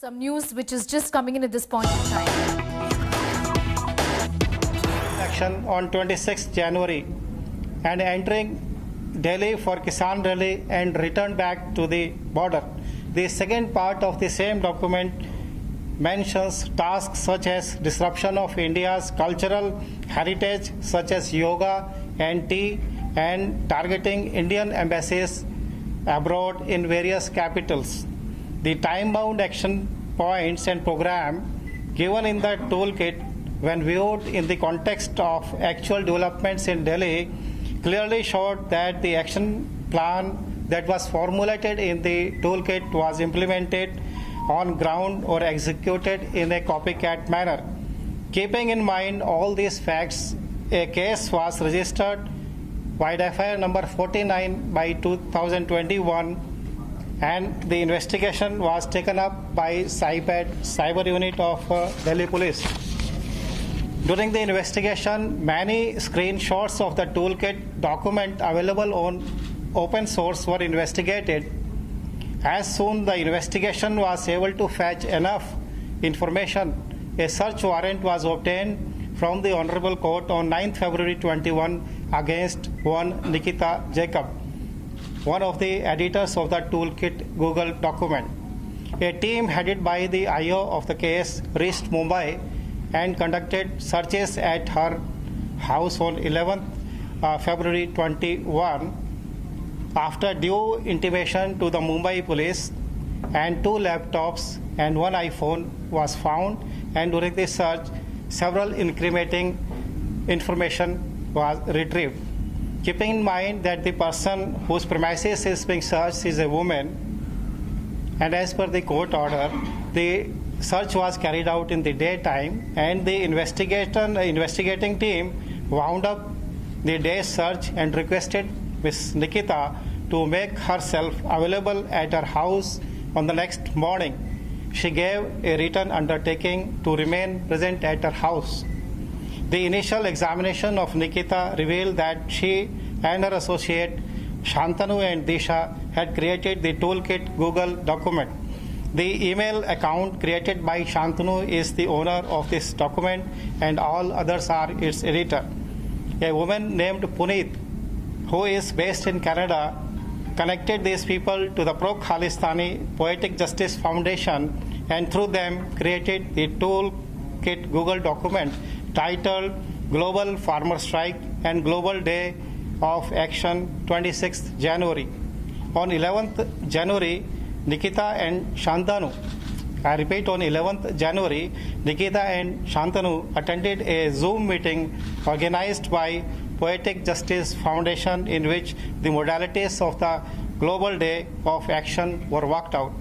Some news which is just coming in at this point in time. Action on 26 January and entering Delhi for Kisan Rally and return back to the border. The second part of the same document mentions tasks such as disruption of India's cultural heritage such as yoga and tea and targeting Indian embassies abroad in various capitals. The time-bound action points and program given in the toolkit when viewed in the context of actual developments in Delhi clearly showed that the action plan that was formulated in the toolkit was implemented on ground or executed in a copycat manner. Keeping in mind all these facts, a case was registered by FIR number 49 by 2021 and the investigation was taken up by cyber unit of Delhi Police. During the investigation, many screenshots of the toolkit document available on open source were investigated. As soon the investigation was able to fetch enough information, a search warrant was obtained from the Honorable Court on 9th February 21 against one Nikita Jacob, one of the editors of the toolkit Google document. A team headed by the IO of the case reached Mumbai and conducted searches at her house on 11th February 21. After due intimation to the Mumbai police, and 2 laptops and 1 iPhone was found, and during the search, several incriminating information was retrieved. Keeping in mind that the person whose premises is being searched is a woman, and as per the court order, the search was carried out in the daytime, and the investigating team wound up the day's search and requested Ms. Nikita to make herself available at her house on the next morning. She gave a written undertaking to remain present at her house. The initial examination of Nikita revealed that she and her associate Shantanu and Disha had created the toolkit Google document. The email account created by Shantanu is the owner of this document and all others are its editor. A woman named Puneet, who is based in Canada, connected these people to the Pro Khalistani Poetic Justice Foundation and through them created the toolkit Google document titled Global Farmer Strike and Global Day of Action 26th January. On 11th January, Nikita and Shantanu, I repeat, on 11th January, Nikita and Shantanu attended a Zoom meeting organized by Poetic Justice Foundation in which the modalities of the Global Day of Action were worked out.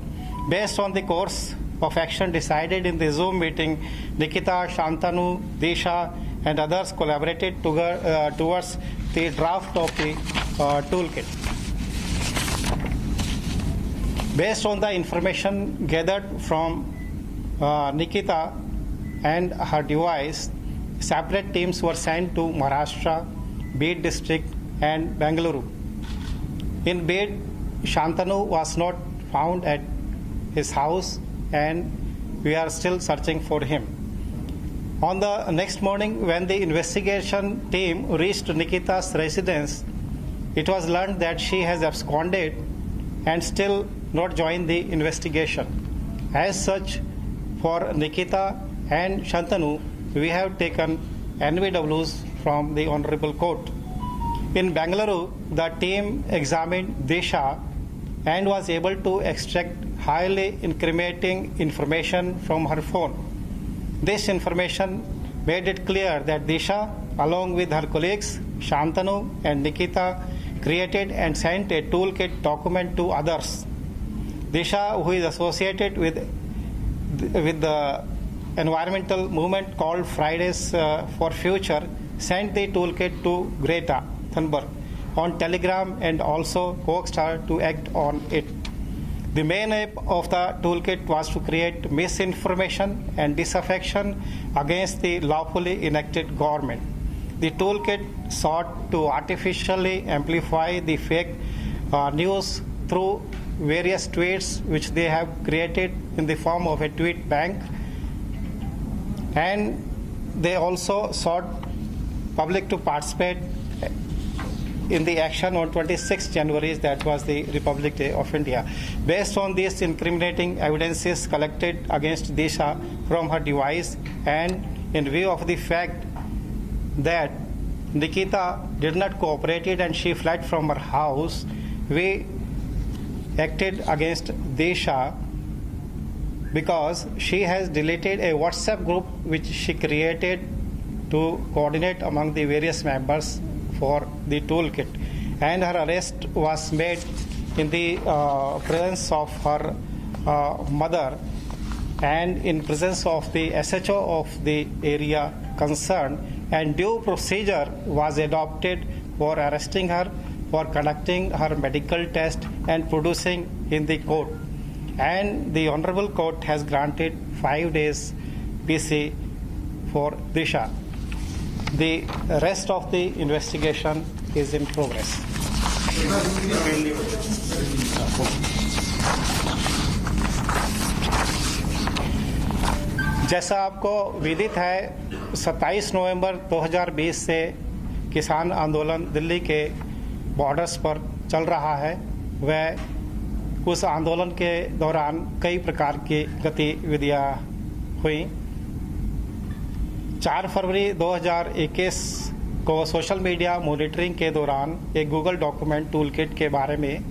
Based on the course of action decided in the Zoom meeting, Nikita, Shantanu, Disha and others collaborated towards the draft of the toolkit. Based on the information gathered from Nikita and her device, separate teams were sent to Maharashtra, Bid district and Bengaluru. In Bid, Shantanu was not found at his house and we are still searching for him. On the next morning, when the investigation team reached Nikita's residence, it was learned that she has absconded and still not joined the investigation. As such, for Nikita and Shantanu, we have taken NVWs from the Honorable Court. In Bengaluru, the team examined Disha and was able to extract highly incriminating information from her phone. This information made it clear that Disha, along with her colleagues Shantanu and Nikita, created and sent a toolkit document to others. Disha, who is associated with the environmental movement called Fridays for Future, sent the toolkit to Greta Thunberg on Telegram and also coaxed her to act on it. The main aim of the toolkit was to create misinformation and disaffection against the lawfully enacted government. The toolkit sought to artificially amplify the fake news through various tweets which they have created in the form of a tweet bank, and they also sought public to participate in the action on 26 January, that was the Republic Day of India. Based on these incriminating evidences collected against Disha from her device, and in view of the fact that Nikita did not cooperate and she fled from her house, we acted against Disha because she has deleted a WhatsApp group which she created to coordinate among the various members for the toolkit, and her arrest was made in the presence of her mother and in presence of the SHO of the area concerned, and due procedure was adopted for arresting her, for conducting her medical test and producing in the court, and the Honorable Court has granted 5 days PC for Disha. The rest of the investigation is in progress. जैसा आपको विदित है, 27 नवंबर 2020 से किसान आंदोलन दिल्ली के borders पर चल रहा है। वह उस आंदोलन के दौरान कई प्रकार की गतिविधियां हुई। 4 फरवरी 2021 को सोशल मीडिया मॉनिटरिंग के दौरान एक गूगल डॉक्यूमेंट टूलकिट के बारे में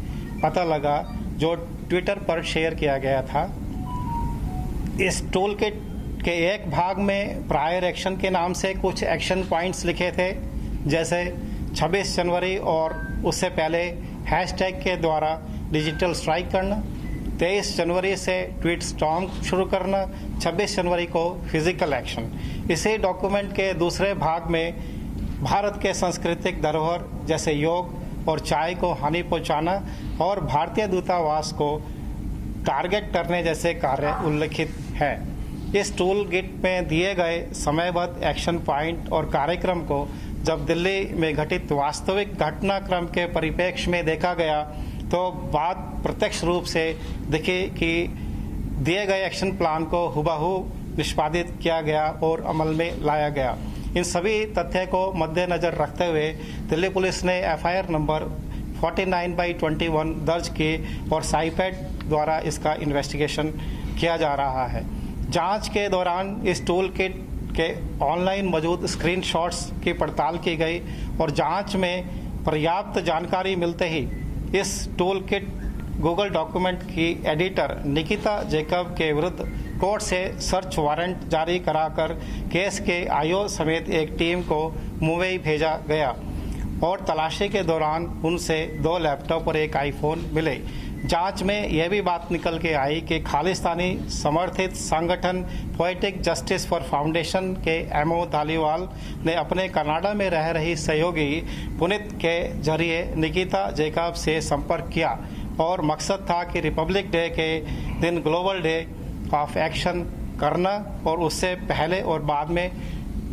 पता लगा जो ट्विटर पर शेयर किया गया था। इस टूलकिट के एक भाग में प्रायर एक्शन के नाम से कुछ एक्शन पॉइंट्स लिखे थे, जैसे 26 जनवरी और उससे पहले हैशटैग के द्वारा डिजिटल स्ट्राइक करना, 23 जनवरी से ट्वीट स्टॉर्म शुरू करना, 26 जनवरी को फिजिकल एक्शन। इसी डॉक्यूमेंट के दूसरे भाग में भारत के सांस्कृतिक धरोहर जैसे योग और चाय को हानि पहुंचाना और भारतीय दूतावास को टारगेट करने जैसे कार्य उल्लिखित है। इस टूल किट में दिए गए समयबद्ध एक्शन पॉइंट और कार्यक्रम को जब दिल्ली में घटित वास्तविक घटनाक्रम के परिप्रेक्ष्य में देखा गया तो बात प्रत्यक्ष रूप से दिखी कि दिए गए एक्शन प्लान को हुबहू निष्पादित किया गया और अमल में लाया गया। इन सभी तथ्य को मद्देनजर रखते हुए दिल्ली पुलिस ने FIR नंबर 49/21 दर्ज की और साइपैड द्वारा इसका इन्वेस्टिगेशन किया जा रहा है। जांच के दौरान इस टूल किट के ऑनलाइन मौजूद स्क्रीनशॉट्स की पड़ताल की गई और जांच में पर्याप्त जानकारी मिलते ही इस टूल किट गूगल डॉक्यूमेंट की एडिटर निकिता जैकब के विरुद्ध कोर्ट से सर्च वारंट जारी कराकर केस के आईओ समेत एक टीम को मुंबई भेजा गया और तलाशी के दौरान उनसे 2 लैपटॉप और एक आईफोन मिले। जांच में यह भी बात निकल के आई कि खालिस्तानी समर्थित संगठन पोएटिक जस्टिस फॉर फाउंडेशन के एमओ धालीवाल ने अपने कनाडा में रह रही सहयोगी पुनीत के जरिए निकिता जैकब से संपर्क किया और मकसद था कि रिपब्लिक डे के दिन ग्लोबल डे ऑफ एक्शन करना और उससे पहले और बाद में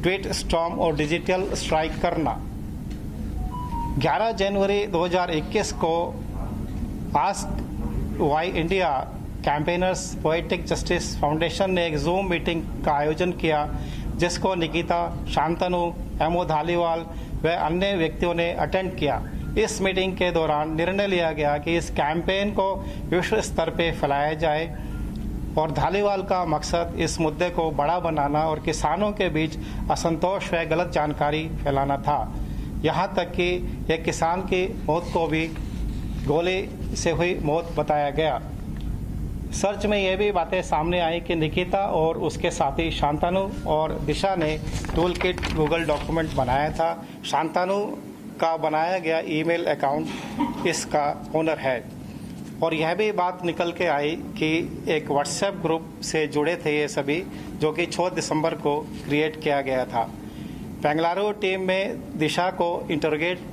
ट्वीट स्टॉर्म और डिजिटल स्ट्राइक करना। 11 जनवरी 2021 को ask why India campaigners poetic justice foundation ने एक जूम मीटिंग का आयोजन किया जिसको निकिता, शांतनु, एमओ धालीवाल व अन्य व्यक्तियों ने अटेंड किया। इस मीटिंग के दौरान निर्णय लिया गया कि इस कैंपेन को विश्व स्तर पर फैलाया जाए और धालीवाल का मकसद इस मुद्दे को बड़ा बनाना और किसानों के बीच असंतोष व गलत जानकारी फैलाना था। यहाँ तक कि एक किसान की मौत को भी गोली से हुई मौत बताया गया। सर्च में यह भी बातें सामने आई कि निकिता और उसके साथी शांतनु और दिशा ने टूल किट गूगल डॉक्यूमेंट बनाया था। शांतनु का बनाया गया ईमेल अकाउंट इसका ओनर है और यह भी बात निकल के आई कि एक व्हाट्सएप ग्रुप से जुड़े थे ये सभी, जो कि 6 दिसंबर को क्रिएट किया गया था। बेंगलुरु टीम में दिशा को इंटरोगेट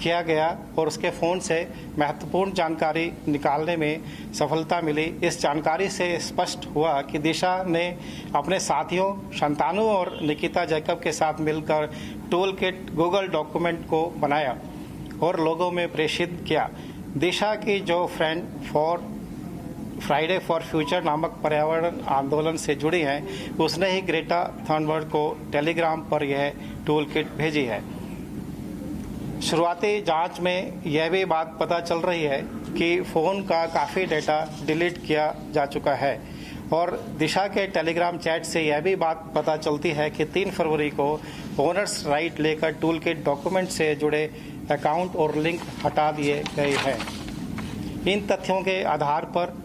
किया गया और उसके फ़ोन से महत्वपूर्ण जानकारी निकालने में सफलता मिली। इस जानकारी से स्पष्ट हुआ कि दिशा ने अपने साथियों शांतनु और निकिता जैकब के साथ मिलकर टूल किट गूगल डॉक्यूमेंट को बनाया और लोगों में प्रेषित किया। दिशा की जो फ्राइडे फॉर फ्यूचर नामक पर्यावरण आंदोलन से जुड़ी हैं, उसने ही ग्रेटा थनबर्ग को टेलीग्राम पर यह टूल किट भेजी है। शुरुआती जांच में यह भी बात पता चल रही है कि फ़ोन का काफ़ी डेटा डिलीट किया जा चुका है और दिशा के टेलीग्राम चैट से यह भी बात पता चलती है कि 3 फरवरी को ओनर्स राइट लेकर टूल किट डॉक्यूमेंट से जुड़े अकाउंट और लिंक हटा दिए गए हैं। इन तथ्यों के आधार पर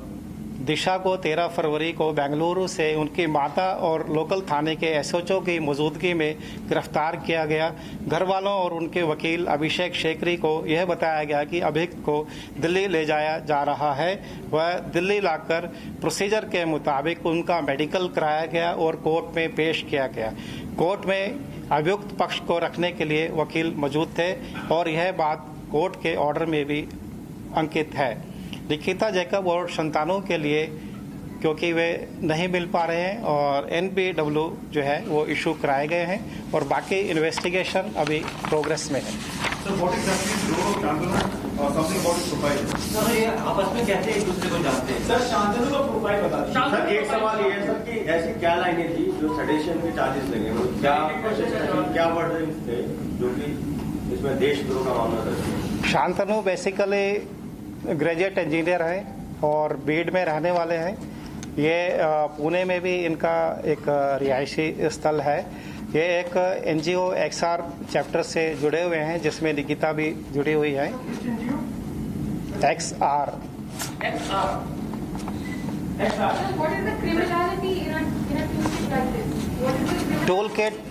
दिशा को 13 फरवरी को बेंगलुरु से उनकी माता और लोकल थाने के एसएचओ की मौजूदगी में गिरफ्तार किया गया। घर वालों और उनके वकील अभिषेक शेखरी को यह बताया गया कि अभियुक्त को दिल्ली ले जाया जा रहा है। वह दिल्ली लाकर प्रोसीजर के मुताबिक उनका मेडिकल कराया गया और कोर्ट में पेश किया गया। कोर्ट में अभियुक्त पक्ष को रखने के लिए वकील मौजूद थे और यह बात कोर्ट के ऑर्डर में भी अंकित है। निकिता जैकब और संतानों के लिए क्योंकि वे नहीं मिल पा रहे हैं और NPW जो है वो इशू कराए गए हैं और बाकी इन्वेस्टिगेशन अभी प्रोग्रेस में है। सर ये आपस में कैसे एक दूसरे को जानते हैं? सर शांतनु का प्रोफाइल बता दीजिए। सर एक सवाल ये है सर कि ऐसी क्या लाइनें थी जो सेडेशन के चार्जेस लगे, क्या वर्ड थे जो कि इसमें देशद्रोह का मामला दर्ज? शांतनु बेसिकली ग्रेजुएट इंजीनियर हैं और बीड में रहने वाले हैं। ये पुणे में भी इनका एक रिहायशी स्थल है। ये एक NGO XR चैप्टर से जुड़े हुए हैं जिसमें निकिता भी जुड़ी हुई है। XR। What is the criminality in a toolkit like this? What is the criminality?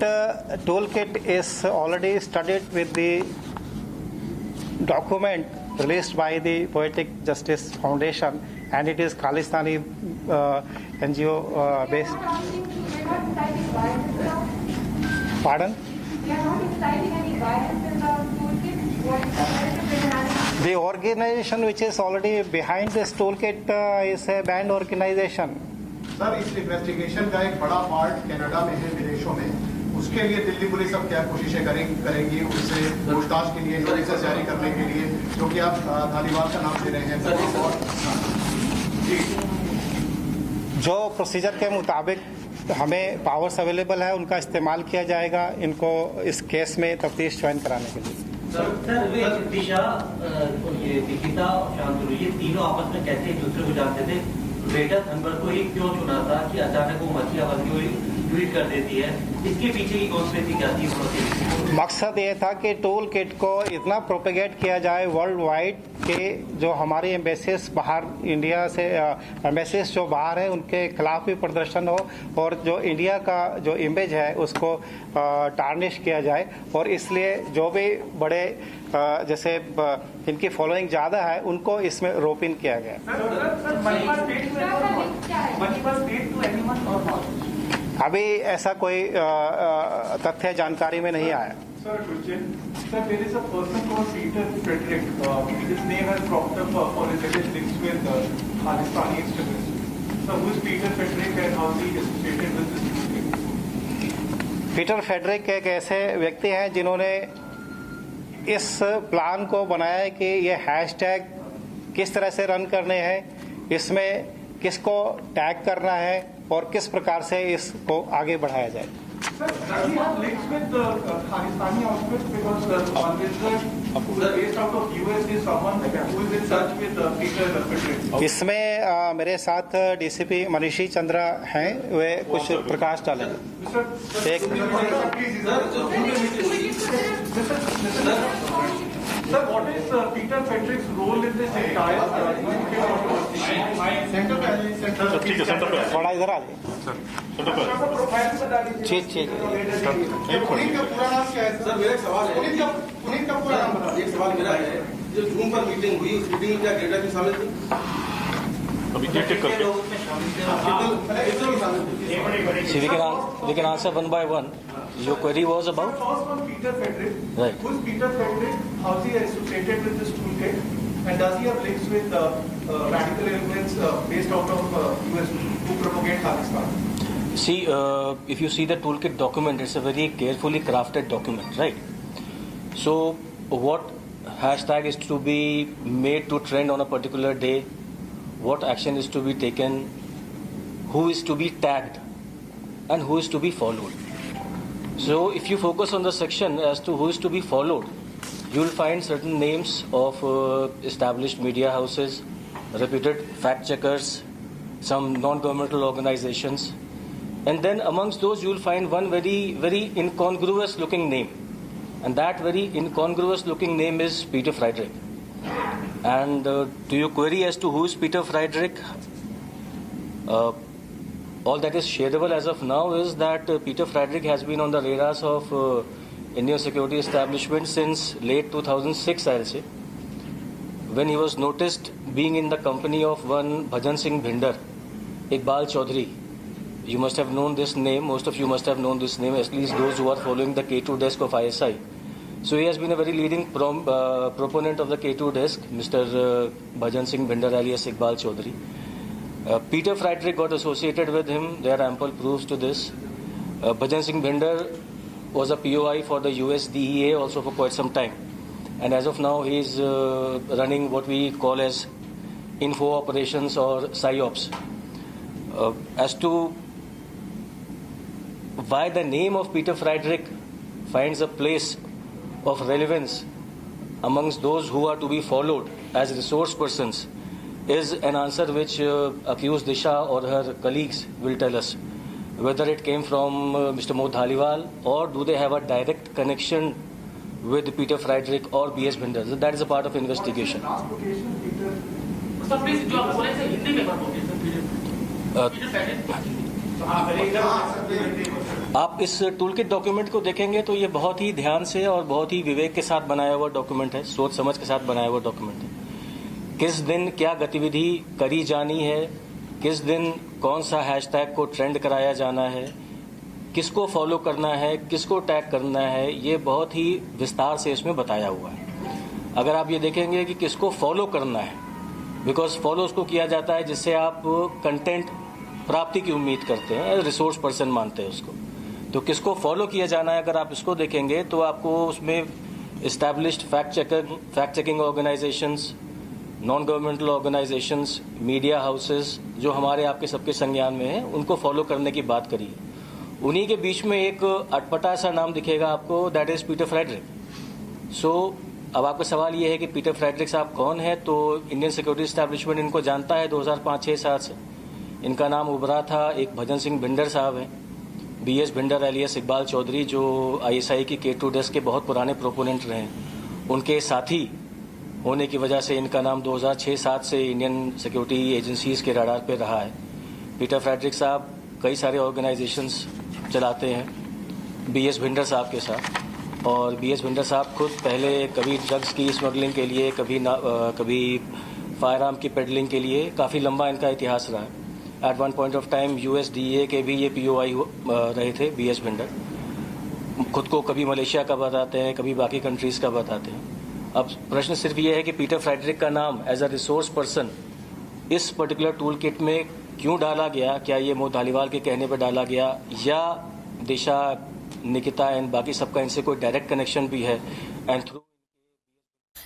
Toolkit is already studied with the document released by the Poetic Justice Foundation, and it is Khalistani NGO based. They are not inciting violence now. Pardon? They are not inciting any violence in the toolkit. What is the criminality? The organization which is already behind this toolkit is a banned organization. Sir इस investigation का एक बड़ा part Canada में है, विदेशों में। उसके लिए दिल्ली पुलिस अब क्या कोशिशें करेंगी उससे पूछताछ के लिए, नोटिस जारी करने के लिए, क्योंकि आप धालीवाल का नाम दे रहे हैं। जो प्रोसीजर के मुताबिक हमें पावर्स अवेलेबल है उनका इस्तेमाल किया जाएगा इनको इस केस में तफ्तीश ज्वाइन कराने के लिए। सर दिशा, ये निकिता और शांतनु, ये तीनों आपस में कैसे एक दूसरे को जानते थे? ग्रेटा थनबर्ग को ही क्यों चुना था कि अचानक वो मछली आबादी को ट्वीट कर देती है? इसके पीछे की कॉन्स्पिरेसी क्या थी? मकसद ये था कि टूल किट को इतना प्रोपेगेट किया जाए वर्ल्ड वाइड कि जो हमारी एम्बेसीज बाहर इंडिया से एम्बेसीज जो बाहर है उनके खिलाफ भी प्रदर्शन हो और जो इंडिया का जो इमेज है उसको टार्निश किया जाए। और इसलिए जो भी बड़े जैसे इनकी फॉलोइंग ज़्यादा है उनको इसमें रोप इन किया गया। अभी ऐसा कोई तथ्य जानकारी में नहीं आया। Sir, there is a person called Peter Frederick. His name has cropped up for his alleged links with Khalistani extremists. So, who is Peter Frederick and how is he associated with this movement? Peter Friedrich एक ऐसे व्यक्ति हैं जिन्होंने इस plan को बनाया है कि ये हैशटैग किस तरह से रन करने हैं, इसमें किसको टैग करना है और किस प्रकार से इसको आगे बढ़ाया जाए। Sir, does he have links with Khalistani outfits? Because one is who is based out of US is someone who is in touch with Peter Frederick. इसमें मेरे साथ डीसीपी मनीषी चंद्रा हैं, वे कुछ प्रकाश डालेंगे। Sir, what is Peter Frederick's role in this entire थोड़ा इधर आ जाइए। ठीक पुनीत का पूरा नाम क्या है? सर मेरा एक सवाल है। पुनीत का पूरा नाम बता। एक सवाल मेरा है, जो जूम पर मीटिंग हुई उस मीटिंग में क्या ग्रेटा भी शामिल थी? अभी कितने लोग उसमें शामिल थे? See, we can answer one by one. Your query was about? First one, Peter Frederick. Right. Who is Peter Frederick? How is he associated with this toolkit? And does he have links with radical elements based out of US who propagate Khalistan? See, if you see the toolkit document, it's a very carefully crafted document, right? So, what hashtag is to be made to trend on a particular day, what action is to be taken, who is to be tagged, and who is to be followed. So if you focus on the section as to who is to be followed, you will find certain names of established media houses, reputed fact checkers, some non-governmental organizations, and then amongst those you will find one very, very incongruous looking name, and that very incongruous looking name is Peter Friedrich. And to your query as to who is Peter Friedrich, all that is shareable as of now is that Peter Friedrich has been on the radars of Indian security establishment since late 2006, I'll say, when he was noticed being in the company of one Bhajan Singh Bhinder, Iqbal Chaudhary. You must have known this name, most of you must have known this name, at least those who are following the K2 desk of ISI. So he has been a very leading proponent of the K2 desk, Mr. Bhajan Singh Bhinder alias Iqbal Chaudhary. Peter Friedrich got associated with him, there are ample proofs to this. Bhajan Singh Bhinder was a POI for the US DEA also for quite some time. And as of now, he is running what we call as info operations or PSYOPs. As to why the name of Peter Friedrich finds a place of relevance amongst those who are to be followed as resource persons is an answer which accused Disha or her colleagues will tell us. Whether it came from Mr. Mohd Dhaliwal or do they have a direct connection with Peter Friedrich or B.S. Bhinder. That is a part of investigation. आप इस tool kit document को देखेंगे तो ये बहुत ही ध्यान से और बहुत ही विवेक के साथ बनाया हुआ डॉक्यूमेंट है, सोच समझ के साथ बनाया हुआ डॉक्यूमेंट है। किस दिन क्या गतिविधि करी जानी है, किस दिन कौन सा हैशटैग को ट्रेंड कराया जाना है, किसको फॉलो करना है, किसको टैग करना है, ये बहुत ही विस्तार से इसमें बताया हुआ है। अगर आप ये देखेंगे कि किसको फॉलो करना है, बिकॉज फॉलो उसको किया जाता है जिससे आप कंटेंट प्राप्ति की उम्मीद करते हैं, रिसोर्स पर्सन मानते हैं उसको, तो किसको फॉलो किया जाना है अगर आप इसको देखेंगे तो आपको उसमें established fact checking organisations, non governmental organisations, media houses जो हमारे आपके सबके संज्ञान में हैं, उनको फॉलो करने की बात करी है। उन्हीं के बीच में एक अटपटा सा नाम दिखेगा आपको, दैट इज पीटर फ्रेडरिक। सो अब आपका सवाल ये है कि पीटर फ्रेडरिक साहब कौन है, तो इंडियन सिक्योरिटी एस्टैब्लिशमेंट इनको जानता है 2005-6 से। इनका नाम उभरा था, एक भजन सिंह भिंडर साहब हैं, बीएस भिंडर एलियस इकबाल चौधरी जो आईएसआई की K2 डेस्क के बहुत पुराने प्रोपोनेंट रहे हैं, उनके साथी होने की वजह से इनका नाम 2006-7 से इंडियन सिक्योरिटी एजेंसीज के रडार पे रहा है। पीटर फ्रेडरिक साहब कई सारे ऑर्गेनाइजेशंस चलाते हैं बीएस भिंडर साहब के साथ, और बीएस भिंडर साहब खुद पहले कभी ड्रग्स की स्मगलिंग के लिए, कभी फायर आर्म की पेडलिंग के लिए, काफ़ी लंबा इनका इतिहास रहा है। At one point of time USDA के भी ये POI रहे थे बीएस भिंडर। खुद को कभी मलेशिया का बताते हैं, कभी बाकी कंट्रीज़ का बताते हैं। अब प्रश्न सिर्फ ये है कि पीटर फ्रेडरिक का नाम एज अ रिसोर्स पर्सन इस पर्टिकुलर टूल किट में क्यों डाला गया, क्या ये मोहद धालीवाल के कहने पर डाला गया या दिशा, निकिता एंड बाकी सबका इनसे कोई डायरेक्ट कनेक्शन भी है। And through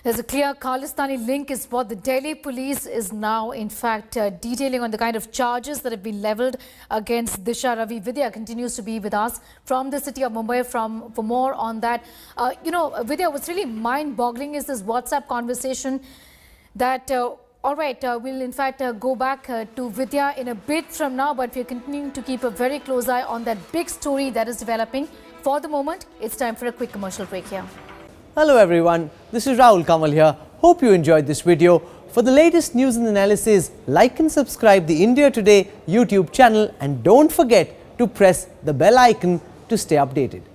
There's a clear Khalistani link is what the Delhi police is now in fact detailing on the kind of charges that have been leveled against Disha Ravi. Vidya continues to be with us from the city of Mumbai for more on that. Vidya, what's really mind-boggling is this WhatsApp conversation that all right, we'll in fact go back to Vidya in a bit from now, but we're continuing to keep a very close eye on that big story that is developing. For the moment, it's time for a quick commercial break here. Hello everyone, this is Rahul Kamal here. Hope you enjoyed this video. For the latest news and analysis, like and subscribe the India Today YouTube channel, and don't forget to press the bell icon to stay updated.